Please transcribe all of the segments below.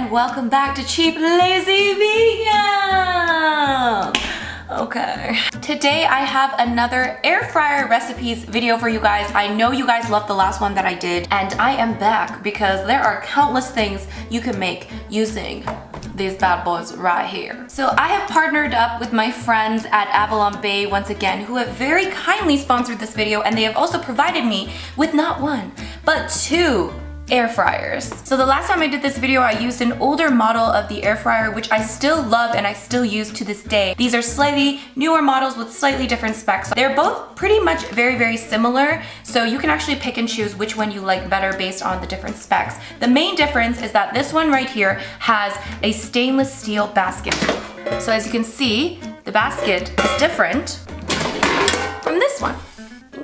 and welcome back to Cheap Lazy Vegan. Okay, today I have another air fryer recipes video for you guys. I know you guys loved the last one that I did, and I am back because there are countless things you can make using these bad boys right here. So I have partnered up with my friends at Avalon Bay once again, who have very kindly sponsored this video, and they have also provided me with not one, but two air fryers. So the last time I did this video, I used an older model of the air fryer, which I still love and I still use to this day. These are slightly newer models with slightly different specs. They're both pretty much very similar, so you can actually pick and choose which one you like better based on the different specs. The main difference is that this one right here has a stainless steel basket. So as you can see, the basket is different from this one.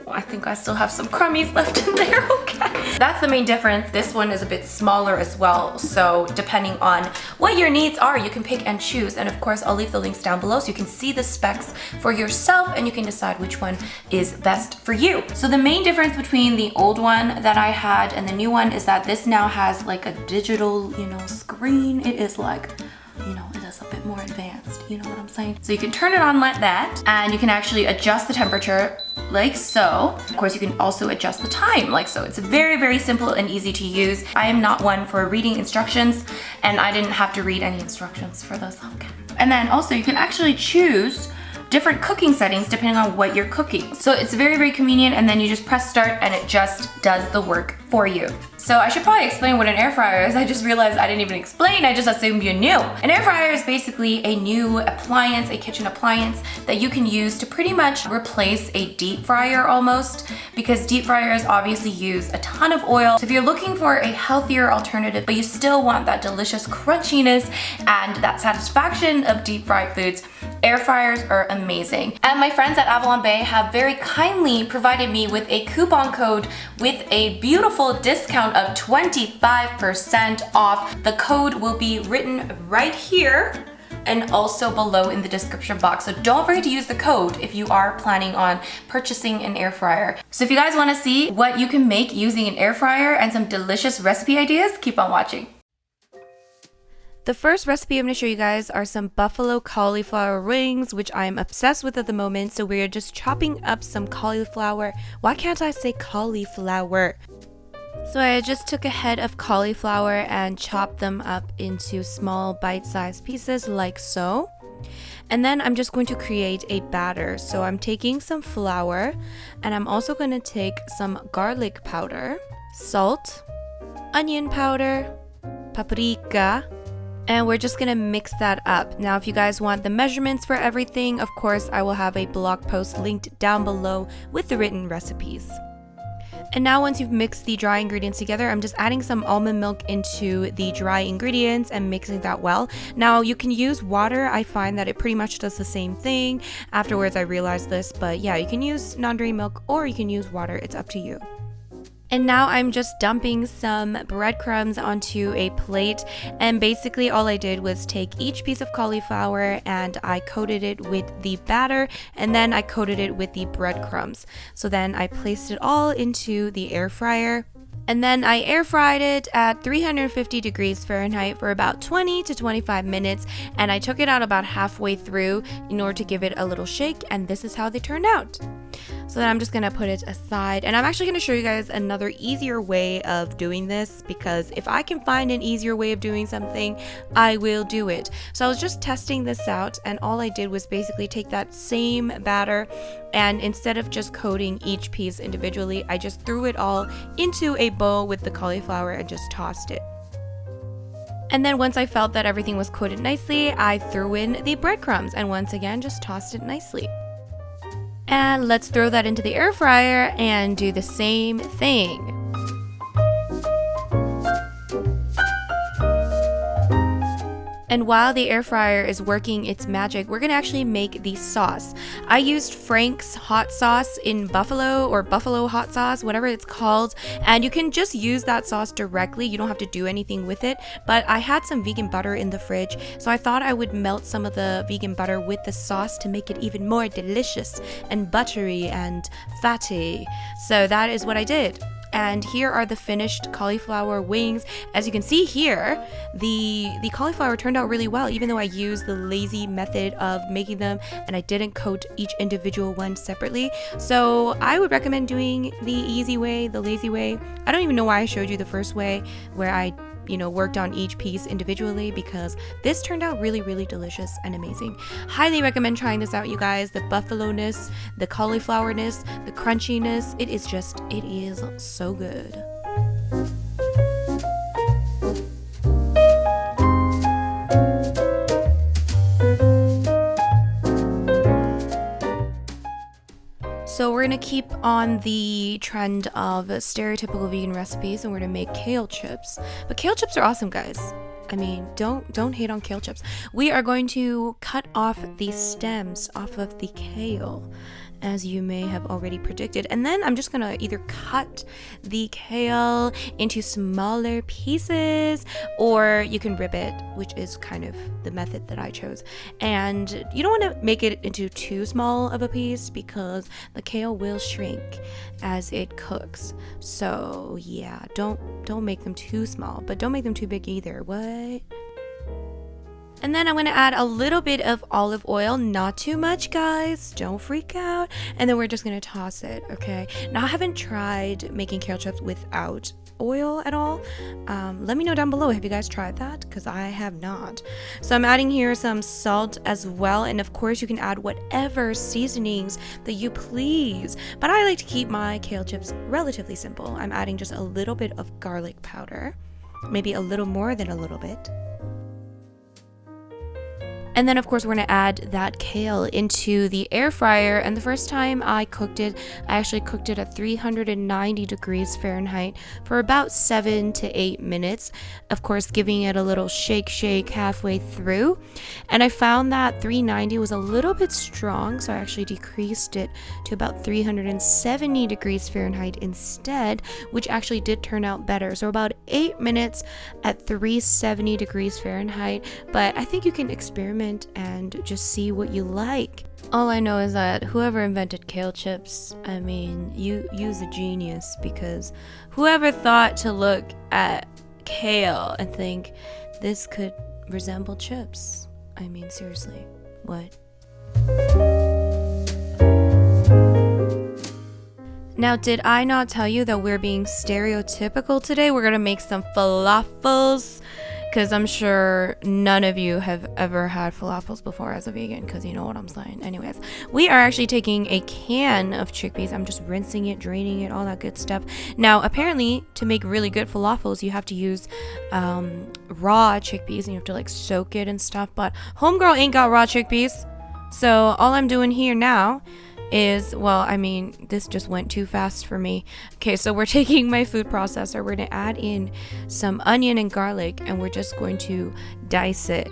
I think I still have some crummies left in there, okay. That's the main difference. This one is a bit smaller as well, so depending on what your needs are, you can pick and choose. And of course, I'll leave the links down below so you can see the specs for yourself and you can decide which one is best for you. So the main difference between the old one that I had and the new one is that this now has like a digital, screen. It is like, it is a bit more advanced, you know what I'm saying? So you can turn it on like that, and you can actually adjust the temperature like so. Of course, you can also adjust the time like so. It's very simple and easy to use. I am not one for reading instructions, and I didn't have to read any instructions for those. Okay. And then also you can actually choose different cooking settings depending on what you're cooking. So it's very convenient, and then you just press start and it just does the work for you. So I should probably explain what an air fryer is. I just realized I didn't even explain, I just assumed you knew. An air fryer is basically a new appliance, a kitchen appliance that you can use to pretty much replace a deep fryer almost, because deep fryers obviously use a ton of oil. So if you're looking for a healthier alternative, but you still want that delicious crunchiness and that satisfaction of deep fried foods, air fryers are amazing. And my friends at Avalon Bay have very kindly provided me with a coupon code with a beautiful discount of 25% off. The code will be written right here and also below in the description box. So don't forget to use the code if you are planning on purchasing an air fryer. So if you guys want to see what you can make using an air fryer and some delicious recipe ideas, keep on watching. The first recipe I'm going to show you guys are some buffalo cauliflower wings, which I'm obsessed with at the moment. So we're just chopping up some cauliflower. Why can't I say cauliflower? So I just took a head of cauliflower and chopped them up into small bite-sized pieces like so. And then I'm just going to create a batter. So I'm taking some flour, and I'm also going to take some garlic powder, salt, onion powder, paprika, and we're just gonna mix that up. Now, if you guys want the measurements for everything, of course, I will have a blog post linked down below with the written recipes. And now once you've mixed the dry ingredients together, I'm just adding some almond milk into the dry ingredients and mixing that well. Now you can use water. I find that it pretty much does the same thing. Afterwards I realized this, but yeah, you can use non-dairy milk or you can use water. It's up to you. And now I'm just dumping some breadcrumbs onto a plate, and basically all I did was take each piece of cauliflower and I coated it with the batter, and then I coated it with the breadcrumbs. So then I placed it all into the air fryer. And then I air fried it at 350 degrees Fahrenheit for about 20 to 25 minutes, and I took it out about halfway through in order to give it a little shake, and this is how they turned out. So then I'm just gonna put it aside, and I'm actually gonna show you guys another easier way of doing this, because if I can find an easier way of doing something, I will do it. So I was just testing this out, and all I did was basically take that same batter, and instead of just coating each piece individually, I just threw it all into a bowl with the cauliflower and just tossed it. And then once I felt that everything was coated nicely, I threw in the breadcrumbs and once again just tossed it nicely. And let's throw that into the air fryer and do the same thing. And while the air fryer is working its magic, we're gonna actually make the sauce. I used Frank's hot sauce in Buffalo, or Buffalo hot sauce, whatever it's called. And you can just use that sauce directly. You don't have to do anything with it. But I had some vegan butter in the fridge, so I thought I would melt some of the vegan butter with the sauce to make it even more delicious and buttery and fatty. So that is what I did. And here are the finished cauliflower wings. As you can see here, the cauliflower turned out really well, even though I used the lazy method of making them and I didn't coat each individual one separately. So I would recommend doing the easy way, the lazy way. I don't even know why I showed you the first way where I worked on each piece individually, because this turned out really, really delicious and amazing. Highly recommend trying this out, you guys. The buffalo-ness, the cauliflower-ness, the crunchiness, it is so good. So we're gonna keep on the trend of stereotypical vegan recipes, and we're gonna make kale chips. But kale chips are awesome, guys. I mean, don't hate on kale chips. We are going to cut off the stems off of the kale, as you may have already predicted. And then I'm just gonna either cut the kale into smaller pieces, or you can rib it, which is kind of the method that I chose. And you don't want to make it into too small of a piece, because the kale will shrink as it cooks. So yeah, don't make them too small, but don't make them too big either. What? And then I'm going to add a little bit of olive oil, not too much, guys, don't freak out. And then we're just going to toss it, okay? Now, I haven't tried making kale chips without oil at all. Let me know down below, have you guys tried that? Because I have not. So I'm adding here some salt as well, and of course you can add whatever seasonings that you please, but I like to keep my kale chips relatively simple. I'm adding just a little bit of garlic powder, maybe a little more than a little bit. And then of course we're going to add that kale into the air fryer. And the first time I cooked it, I actually cooked it at 390 degrees Fahrenheit for about 7 to 8 minutes. Of course, giving it a little shake halfway through. And I found that 390 was a little bit strong, so I actually decreased it to about 370 degrees Fahrenheit instead, which actually did turn out better. So about 8 minutes at 370 degrees Fahrenheit. But I think you can experiment and just see what you like. All I know is that whoever invented kale chips, I mean, you's a genius, because whoever thought to look at kale and think this could resemble chips? I mean, seriously, what? Now, did I not tell you that we're being stereotypical today? We're gonna make some falafels, because I'm sure none of you have ever had falafels before as a vegan, because you know what I'm saying. Anyways, we are actually taking a can of chickpeas. I'm just rinsing it, draining it, all that good stuff. Now, apparently, to make really good falafels, you have to use raw chickpeas, and you have to like soak it and stuff, but homegirl ain't got raw chickpeas. So all I'm doing here now is, well, I mean, this just went too fast for me. Okay, so we're taking my food processor, we're gonna add in some onion and garlic, and we're just going to dice it.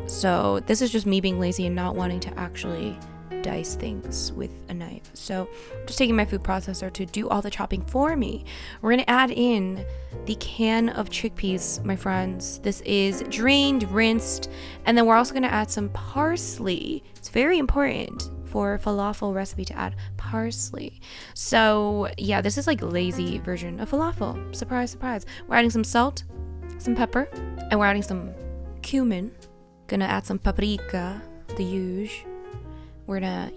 So this is just me being lazy and not wanting to actually dice things with a knife. So I'm just taking my food processor to do all the chopping for me. We're gonna add in the can of chickpeas, my friends. This is drained, rinsed, and then we're also gonna add some parsley. It's very important for a falafel recipe to add parsley. So yeah, this is like lazy version of falafel. Surprise, surprise. We're adding some salt, some pepper, and we're adding some cumin. Gonna add some paprika, the huge. We're gonna,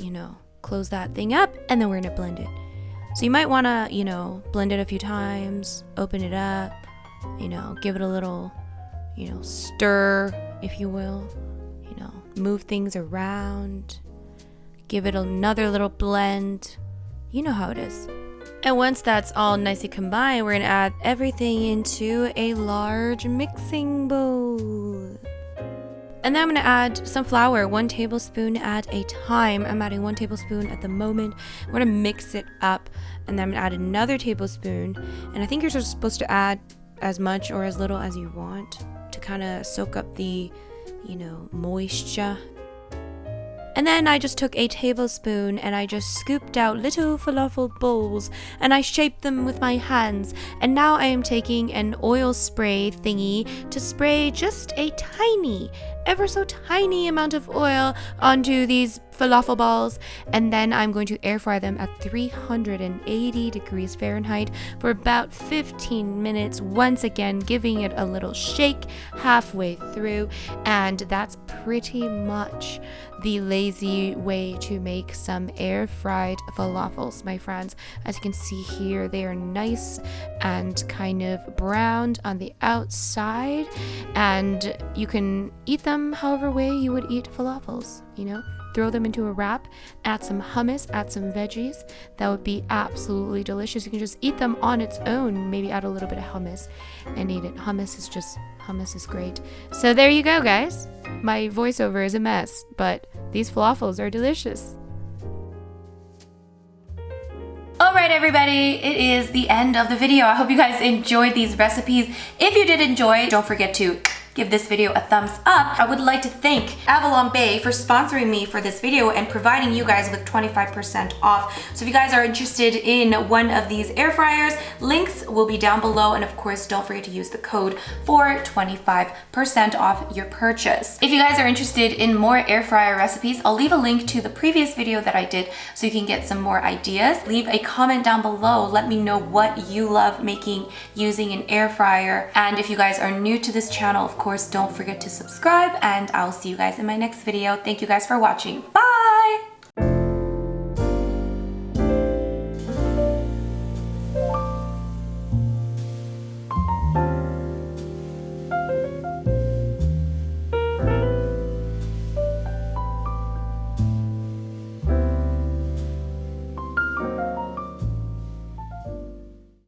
close that thing up, and then we're gonna blend it. So you might wanna, blend it a few times, open it up, give it a little, stir, if you will, move things around. Give it another little blend. You know how it is. And once that's all nicely combined, we're gonna add everything into a large mixing bowl. And then I'm gonna add some flour, 1 tablespoon at a time. I'm adding 1 tablespoon at the moment. We're gonna mix it up, and then I'm gonna add another tablespoon. And I think you're just supposed to add as much or as little as you want to kind of soak up the, moisture. And then I just took a tablespoon and I just scooped out little falafel bowls and I shaped them with my hands. And now I am taking an oil spray thingy to spray just a tiny ever so tiny amount of oil onto these falafel balls, and then I'm going to air fry them at 380 degrees Fahrenheit for about 15 minutes, once again giving it a little shake halfway through. And that's pretty much the lazy way to make some air fried falafels, my friends. As you can see here, they are nice and kind of browned on the outside, and you can eat them however way you would eat falafels, you know. Throw them into a wrap, add some hummus, add some veggies. That would be absolutely delicious. You can just eat them on its own, maybe add a little bit of hummus and eat it. Hummus is great. So there you go, guys. My voiceover is a mess, but these falafels are delicious. Alright everybody, it is the end of the video. I hope you guys enjoyed these recipes. If you did enjoy, don't forget to give this video a thumbs up. I would like to thank Avalon Bay for sponsoring me for this video and providing you guys with 25% off. So if you guys are interested in one of these air fryers, links will be down below, and of course don't forget to use the code for 25% off your purchase. If you guys are interested in more air fryer recipes, I'll leave a link to the previous video that I did so you can get some more ideas. Leave a comment down below, let me know what you love making using an air fryer. And if you guys are new to this channel, of course, don't forget to subscribe, and I'll see you guys in my next video. Thank you guys for watching. Bye!